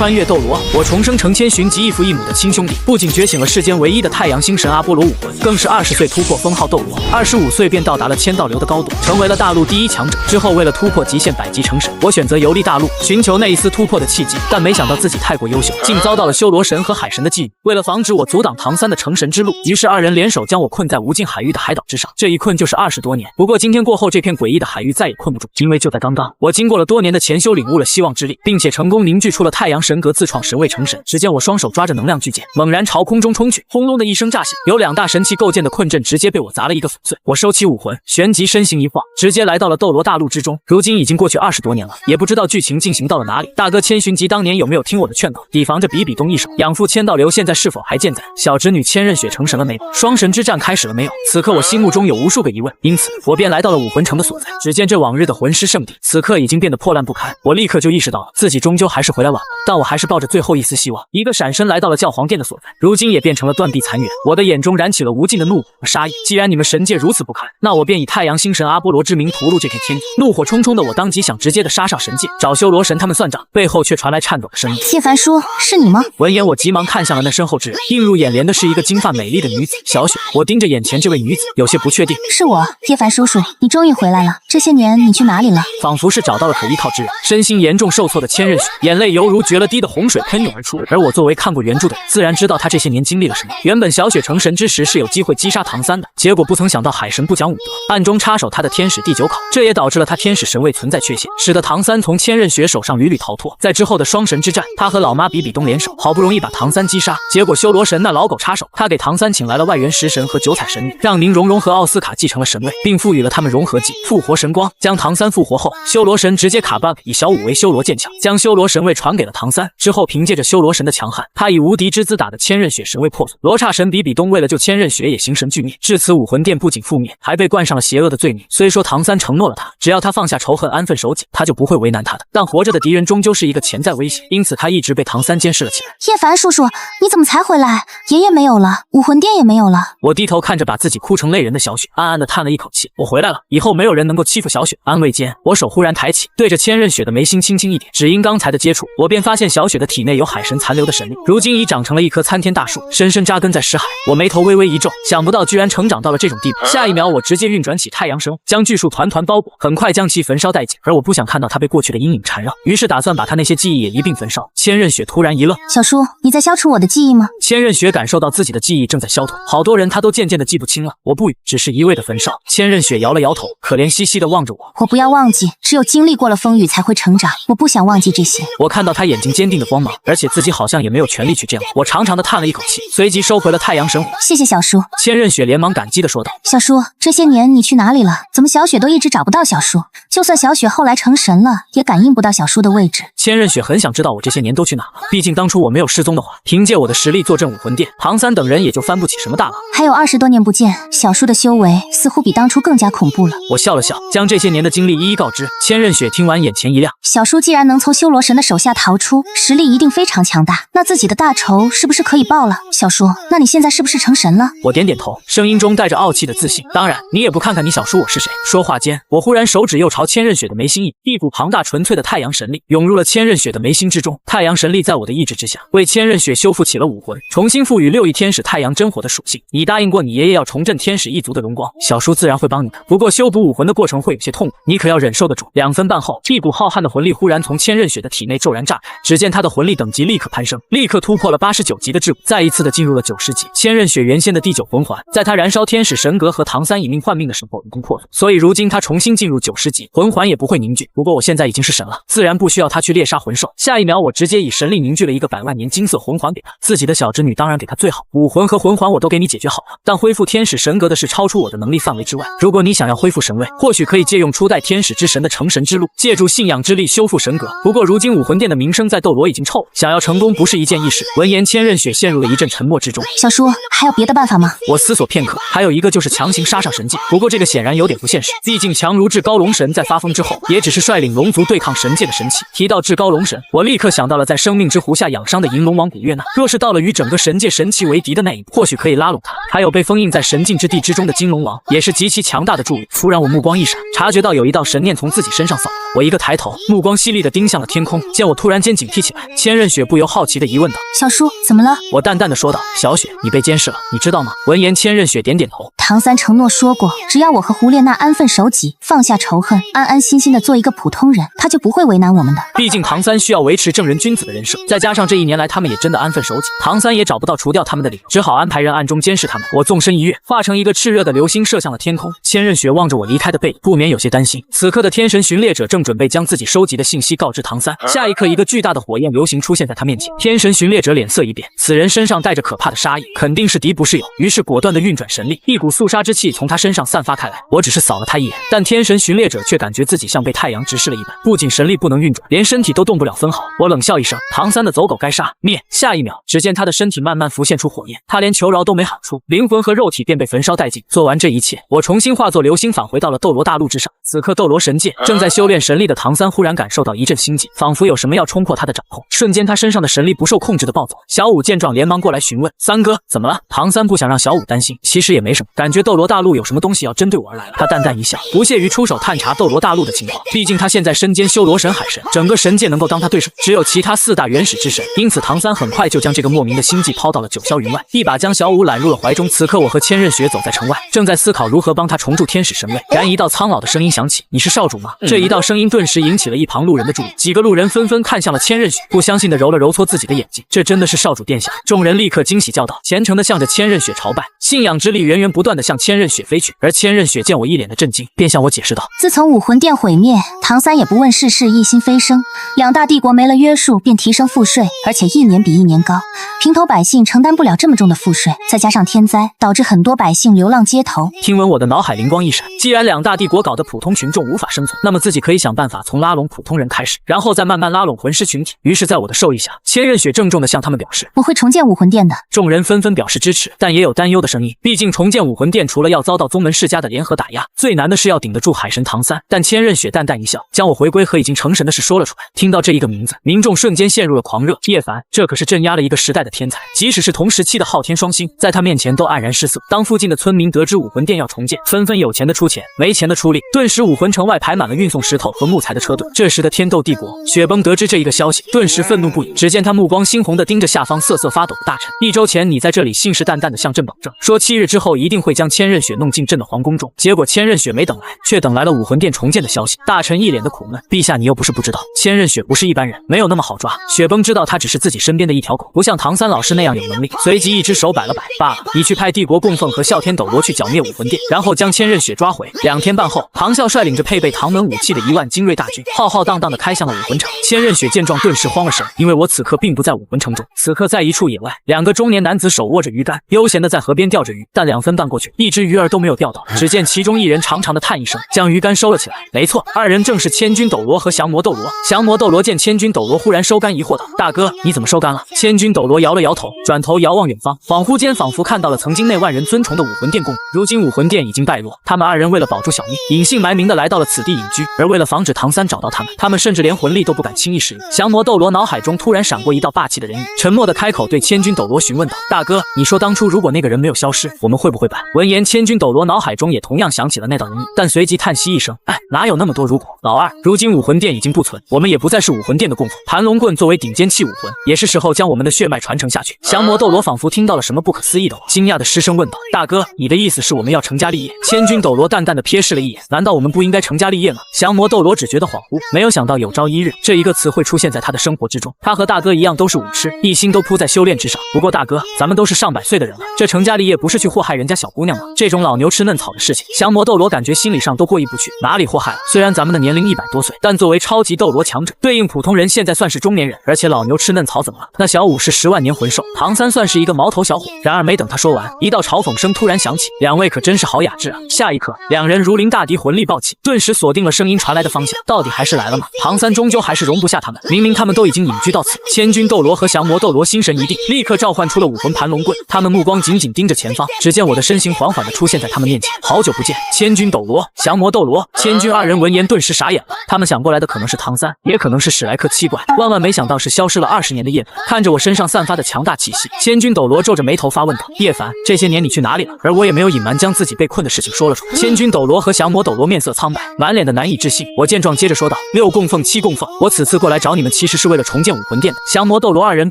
穿越斗罗，我重生成千寻疾异父异母的亲兄弟，不仅觉醒了世间唯一的太阳星神阿波罗武魂，更是20岁突破封号斗罗，25岁便到达了千道流的高度，成为了大陆第一强者。之后为了突破极限百级成神，我选择游历大陆，寻求那一丝突破的契机。但没想到自己太过优秀，竟遭到了修罗神和海神的觊觎。为了防止我阻挡唐三的成神之路，于是二人联手将我困在无尽海域的海岛之上。这一困就是20多年。不过今天过后，这片诡异的海域再也困不住，因为就在刚刚，我经过了多年的潜修，领悟了希望之力，并且成功凝聚出了太阳神格，自创神位成神。只见我双手抓着能量巨剑，猛然朝空中冲去，轰隆的一声炸响，有2大神器构建的困阵直接被我砸了一个粉碎。我收起武魂，旋即身形一晃，直接来到了斗罗大陆之中。如今已经过去20多年了，也不知道剧情进行到了哪里。大哥千寻疾当年有没有听我的劝告，提防着比比东一手？养父千道流现在是否还健在？小侄女千仞雪成神了没有？双神之战开始了没有？此刻我心目中有无数个疑问，因此我便来到了武魂城的所在。只见这往日的魂师圣地，此刻已经变得破烂不堪。我立刻就意识到了自己终究还是回来晚了，但我还是抱着最后一丝希望，一个闪身来到了教皇殿的所在，如今也变成了断壁残垣。我的眼中燃起了无尽的怒火和杀意。既然你们神界如此不堪，那我便以太阳星神阿波罗之名屠戮这片天地。怒火冲冲的我当即想直接的杀上神界，找修罗神他们算账。背后却传来颤抖的声音：叶凡叔，是你吗？闻言我急忙看向了那身后之人，映入眼帘的是一个金发美丽的女子小雪。我盯着眼前这位女子，有些不确定。是我，叶凡叔叔，你终于回来了。这些年你去哪里了？仿佛是找到了可依靠之人，身心严重受挫的千仞雪，眼泪犹如决了堤的洪水喷涌而出。而我作为看过原著的人，自然知道她这些年经历了什么。原本小雪成神之时是有机会击杀唐三的，结果不曾想到海神不讲武德，暗中插手他的天使第9考，这也导致了他天使神位存在缺陷，使得唐三从千仞雪手上屡屡逃脱。在之后的双神之战，他和老妈比比东联手，好不容易把唐三击杀，结果修罗神那老狗插手，他给唐三请来了外援食神和9彩神女，让宁荣荣和奥斯卡继承了神位，并赋予了他们融合技复活神光。将唐三复活后，修罗神直接卡 bug， 以小五为修罗剑强，将修罗神位传给了唐三。之后凭借着修罗神的强悍，他以无敌之姿打的千仞雪神位破损。罗刹神比比东为了救千仞雪也形神俱灭，至此武魂殿不仅覆灭，还被冠上了邪恶的罪名。虽说唐三承诺了他，只要他放下仇恨安分守己，他就不会为难他的，但活着的敌人终究是一个潜在威胁，因此他一直被唐三监视了起来。叶凡叔叔，你怎么才回来？爷爷没有了，武魂殿也没有了。我低头看着把自己哭成泪人的小雪，暗暗地叹了一口气。我回来了，以后没有人能够欺负小雪。安慰间，我手忽然抬起，对着千仞雪的眉心轻轻一点，只因刚才的接触，我便发现小雪的体内有海神残留的神力，如今已长成了一棵参天大树，深深扎根在石海。我眉头微微一皱，想不到居然成长到了这种地步。下一秒，我直接运转起太阳神，将巨树团团包裹，很快将其焚烧殆尽。而我不想看到他被过去的阴影缠绕，于是打算把他那些记忆也一并焚烧。千仞雪突然一愣：小叔，你在消除我的记忆吗？千仞雪感受到自己的记忆正在消退，好多人他都渐渐的记不清了。我不语，只是一味的焚烧。千仞雪摇了摇头，可怜兮兮的望着我：我不要忘记，只有经历过了风雨才会成长，我不想忘记这些。我看到他眼睛坚定的光芒，而且自己好像也没有权利去这样。我长长的叹了一口气，随即收回了太阳神火。谢谢小叔。千仞雪连忙感激的说道：小叔，这些年你去哪里了？怎么小雪都一直找不到小叔？就算小雪后来成神了，也感应不到小叔的位置。千仞雪很想知道我这些年都去哪了，毕竟当初我没有失踪的话，凭借我的实力坐镇武魂殿，唐三等人也就翻不起什么大浪。还有20多年不见，小叔的修为似乎比当初更加恐怖了。我笑了笑，将这些年的经历一一告知。千仞雪听完眼前一亮，小叔既然能从修罗神的手下逃出，实力一定非常强大，那自己的大仇是不是可以报了？小叔，那你现在是不是成神了？我点点头，声音中带着傲气的自信。当然，你也不看看你小叔我是谁。说话间，我忽然手指又朝千仞雪的眉心一股庞大纯粹的太阳神力涌入了千仞雪的眉心之中。太阳神力在我的意志之下，为千仞雪修复起了武魂，重新赋予6翼天使太阳真火的属性。你答应过你爷爷要重振天使一族的荣光，小叔自然会帮你的。不过修补武魂的过程会有些痛苦，你可要忍受得住。2分半后，一股浩瀚的魂力忽然从千仞雪的体内骤然炸开，只见她的魂力等级立刻攀升，立刻突破了89级的桎梏，再一次的进入了90级。千仞雪原先的第9魂环，在她燃烧天使神格和唐三以命换命的时候已经破损，所以如今她重新进入90级，魂环也不会凝聚。不过我现在已经是神了，自然不需要她去猎杀魂兽。下一秒，我直接以神力凝聚了一个100万年金色魂环给她，自己的小侄女当然给她最好，武魂和魂环我都给你解决好了，但恢复天使神格的事超出我的能力范围之外。如果你想要恢复神位，或许可以借用初代天使之神的成神之路，借助信仰之力修复神格。不过如今武魂殿的名声在斗罗已经臭了，想要成功不是一件易事。闻言，千仞雪陷入了一阵沉默之中。小叔，还有别的办法吗？我思索片刻，还有一个就是强行杀上神界，不过这个显然有点不现实，毕竟强如至高龙神在发疯之后，也只是率领龙族对抗神界的神器。提到至高龙神，我立刻想到了在生命之湖下养伤的银龙王古月娜，若是到了与整个神界神器为敌的那一步，或许可以拉拢他。还有被封印在神境之地之中的金龙王，也是极其强大的助力。突然我目光一闪，察觉到有一道神念从自己身上扫我一个抬头，目光犀利地盯向了天空，见我突然间警惕起来，千仞雪不由好奇地疑问道：小叔怎么了？我淡淡地说道：小雪，你被监视了，你知道吗？闻言，千仞雪点点头。唐三承诺说过，只要我和胡列娜安分守己，放下仇恨，安安心心地做一个普通人，他就不会为难我们的。毕竟唐三需要维持正人君子的人设，再加上这一年来他们也真的安分守己，唐三也找不到除掉他们的理由，只好安排人暗中监视他们。我纵身一跃，化成一个炽热的流星射向了天空。千仞雪望着我离开的背影，不免有些担心。此刻的天神巡猎者正准备将自己收集的信息告知唐三，下一刻，一个巨大的火焰流形出现在他面前。天神巡猎者脸色一变，此人身上带着可怕的杀意，肯定是敌不是友。于是果断地运转神力，一股肃杀之气从他身上散发开来。我只是扫了他一眼，但天神巡猎者却感觉自己像被太阳直视了一般，不仅神力不能运转，连身体都动不了分毫。我冷笑一声，唐三的走狗该杀，灭！下一秒，只见他的身体慢慢浮现出火焰，他连求饶都没喊出，灵魂和肉体便被焚烧殆尽。做完这一切，我重新化作流星返回到了斗罗大陆之上。此刻斗罗神界正在修炼神力的唐三忽然感受到一阵心悸，仿佛有什么要冲破他的掌控，瞬间他身上的神力不受控制的暴走。小五见状连忙过来询问：三哥怎么了？唐三不想让小五担心，其实也没什么，感觉斗罗大陆有什么东西要针对我而来了。他淡淡一笑，不屑于出手探查斗罗大陆的情况，毕竟他现在身兼修罗神海神，整个神界能够当他对手只有其他4大原始之神，因此唐三很快就将这个莫名的心计抛到了九霄云外，一把将小五揽入了怀中。此刻我和千仞雪走在城外，正在思考如何帮他重铸天使神位。然一道苍老的声音响起：你是少主吗？这一道声音顿时引起了一旁路人的注意，几个路人纷纷看向了千仞雪，不相信地揉了揉搓自己的眼睛，这真的是少主殿下？众人立刻惊喜叫道，虔诚地向着千仞雪朝拜，信仰之力源源不断地向千仞雪飞去。而千仞雪见我一脸的震惊，便向我解释道：自从武魂殿毁灭，唐三也不问世事，一心飞升，两大帝国没了约束，便提升赋税，而且一年比一年高，平头百姓承担不了这么重的赋税，再加上天灾，导致很多百姓流浪街头。听闻我的脑海灵光一闪，既然两大帝国搞得普通群众无法生存，那么自己可以想办法从拉拢普通人开始，然后再慢慢拉拢魂师群体。于是在我的授意下，千仞雪郑重地向他们表示，我会重建武魂殿的。众人纷纷表示支持，但也有担忧的声音，毕竟重建武魂殿除了要遭到宗门世家的联合打压，最难的是要顶得住海神唐三。但千仞雪淡淡一笑，将我回归和已经成神的事说了出来。听到这一个名字，民众瞬间陷入了狂热。叶凡，这可是镇压了一个时代的天才，即使是同时期的昊天双星，在他面前都黯然失色。当附近的村民得知武魂殿要重建，纷纷有钱的出钱，没钱的出力，顿时武魂城外排满了运送石头和木材的车队。这时的天斗帝国雪崩得知这一个消息，顿时愤怒不已。只见他目光猩红地盯着下方瑟瑟发抖的大臣。1周前你在这里信誓旦旦地向朕保证，说7日之后一定会将千仞雪弄进朕的皇宫中，结果千仞雪没等来，却等来了武魂殿重建的消息。大臣一脸的苦闷，陛下你又不是不知道，千仞雪不是一般人，没有那么好抓。雪崩知道他只是自己身边的一条狗，不像唐三老师那样有能力，随即一只手摆了摆，罢了，你去派帝国供奉和哮天斗罗去剿灭武魂殿，然后将千仞雪抓回。2天半后，唐啸率领着配备唐门武器的1万精锐大军，浩浩荡荡地开向了武魂城。千仞雪见状顿时慌了神，因为我此刻并不在武魂城中，此刻在一处野外，2个中年男子手握着鱼竿，悠闲地在河边钓着鱼，但2分半过去，一只鱼儿都没有钓到。只见其中一人长长的叹一声，将鱼竿收了起来。没错，2人正是千钧斗罗和降魔斗罗。降魔斗罗见千钧斗罗忽然收竿，疑惑道：大哥，你怎么收竿了？千钧斗罗摇了摇头，转头遥望远方，恍惚间仿佛看到了曾经那万人尊崇的武魂殿宫。如今武魂殿已经败落，他们2人为了保住小命，隐姓埋名的来到了此地隐居。而为了防止唐三找到他们甚至连魂力都不敢轻易使用。降魔斗罗脑海中突然闪过一道霸气的人影，沉默的开口对千钧斗罗询问道：大哥，你说当初如果那个人没有消失，我们会不会败？闻言，千钧斗罗脑海中也同样想起了那道人影，但随即叹息一声：哎，哪有那么多如果？老二，如今武魂殿已经不存，我们也不再是武魂殿的供奉。盘龙棍作为顶尖器武魂，也是时候将我们的血脉传承下去。降魔斗罗仿佛听到了什么不可思议的话，惊讶的失声问道：大哥，你的意思是我们要成家立业？千钧斗罗淡淡的瞥视了一眼，难道我们不应该成家立业吗？降魔斗罗只觉得恍惚，没有想到有朝一日这一个词会出现在他的生活之中。他和大哥一样都是武痴，一心都扑在修炼之上。不过大哥，咱们都是上百岁的人了，这成家立业不是去祸害人家小姑娘吗？这种老牛吃嫩草的事情，降魔斗罗感觉心理上都过意不去。哪里祸害了？虽然咱们的年龄100多岁，但作为超级斗罗强者，对应普通人现在算是中年人，而且老牛吃嫩草怎么了？那小五是10万年魂兽，唐三算是一个毛头小伙。然而没等他说完，一道嘲讽声突然响起：两位可真是好雅致啊！下一刻，2人如临大敌，魂力暴起，顿时锁定了声音传来的方向。到底还是来了吗？唐三终究还是容不下他们，明明他们都已经隐居到此。千钧斗罗和降魔斗罗心神一定，立刻召唤出了武魂盘龙棍，他们目光紧紧盯着前方。只见我的身形缓缓地出现在他们面前。好久不见，千钧斗罗、降魔斗罗。千钧2人闻言顿时傻眼了，他们想过来的可能是唐三，也可能是史莱克七怪，万万没想到是消失了20年的叶凡。看着我身上散发的强大气息，千钧斗罗皱着眉头发问道：叶凡，这些年你去哪里了？而我也没有隐瞒将自己被困的事情说了出来。千千钧斗罗和降魔斗罗面色苍白，满脸的难以置信。我见状接着说道：“6供奉7供奉，我此次过来找你们，其实是为了重建武魂殿的。”降魔斗罗二人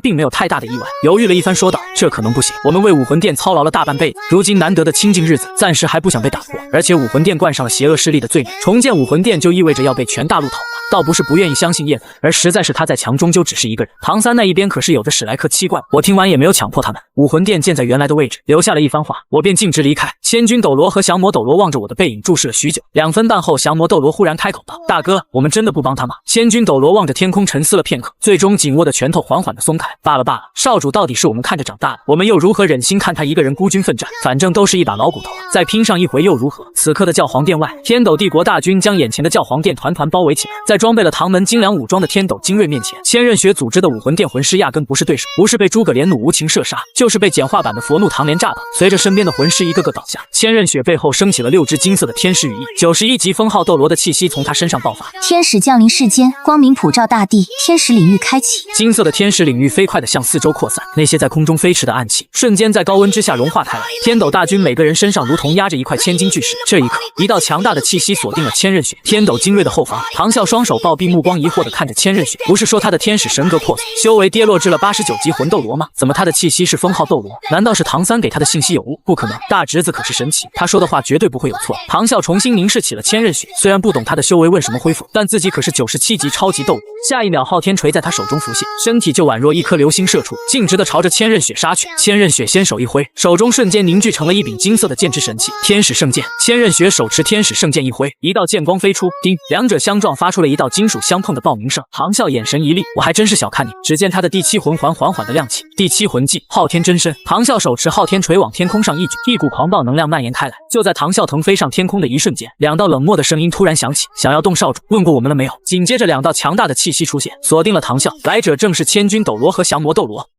并没有太大的意外，犹豫了一番说道：“这可能不行，我们为武魂殿操劳了大半辈子，如今难得的清静日子，暂时还不想被打破。而且武魂殿冠上了邪恶势力的罪名，重建武魂殿就意味着要被全大陆讨伐。倒不是不愿意相信叶文，而实在是他在强终究只是一个人。唐三那一边可是有着史莱克7怪，我听完也没有强迫他们。武魂殿建在原来的位置，留下了一番话，我便径直离开。千钧斗罗和降魔斗罗望着我的背影注视了许久，2分半后，降魔斗罗忽然开口道：“大哥，我们真的不帮他吗？”千钧斗罗望着天空沉思了片刻，最终紧握的拳头缓缓地松开。罢了罢了，少主到底是我们看着长大的，我们又如何忍心看他一个人孤军奋战？反正都是一把老骨头了，再拼上一回又如何？此刻的教皇殿外，天斗帝国大军将眼前的教皇殿团团包围起来，在装备了唐门精良武装的天斗精锐面前，千仞雪组织的武魂殿魂师压根不是对手，不是被诸葛连弩无情射杀，就是被简化版的佛怒唐连炸倒。随着身边的魂师一个个倒下，千仞雪背后升起了6只金色的天使羽翼，91级封号斗罗的气息从他身上爆发。天使降临世间，光明普照大地，天使领域开启。金色的天使领域飞快地向四周扩散，那些在空中飞驰的暗器瞬间在高温之下融化开来。天斗大军每个人身上如同压着一块千斤巨石。这一刻，一道强大的气息锁定了千仞雪。天斗精锐的后方，唐啸双手抱臂，目光疑惑地看着千仞雪。不是说他的天使神格破碎，修为跌落至了89级魂斗罗吗？怎么他的气息是封号斗罗？难道是唐三给他的信息有误？不可能，大侄子可是神奇，他说的话绝对不会有错。唐啸重新凝视起了千仞雪，虽然不懂他的修为为什么恢复，但自己可是97级超级斗罗。下一秒，昊天锤在他手中浮现，身体就宛若一颗流星射出，径直地朝着千仞雪杀去。千仞雪先手一挥，手中瞬间凝聚成了一柄金色的剑之神器——天使圣剑。千仞雪手持天使圣剑一挥，一道剑光飞出，叮，两者相撞，发出了一道金属相碰的爆鸣声。唐啸眼神一厉，我还真是小看你。只见他的第7魂环缓缓地亮起，第7魂技昊天真身。唐啸手持昊天锤往天空上一举，一股狂暴能量蔓延开来。就在唐啸腾飞上天空的一瞬间，2道冷漠的声音突然响起：“想要动少主，问过我们了没有？”紧接着2道强大的气息出现，锁定了唐啸，来者正是千钧斗罗和降魔斗罗。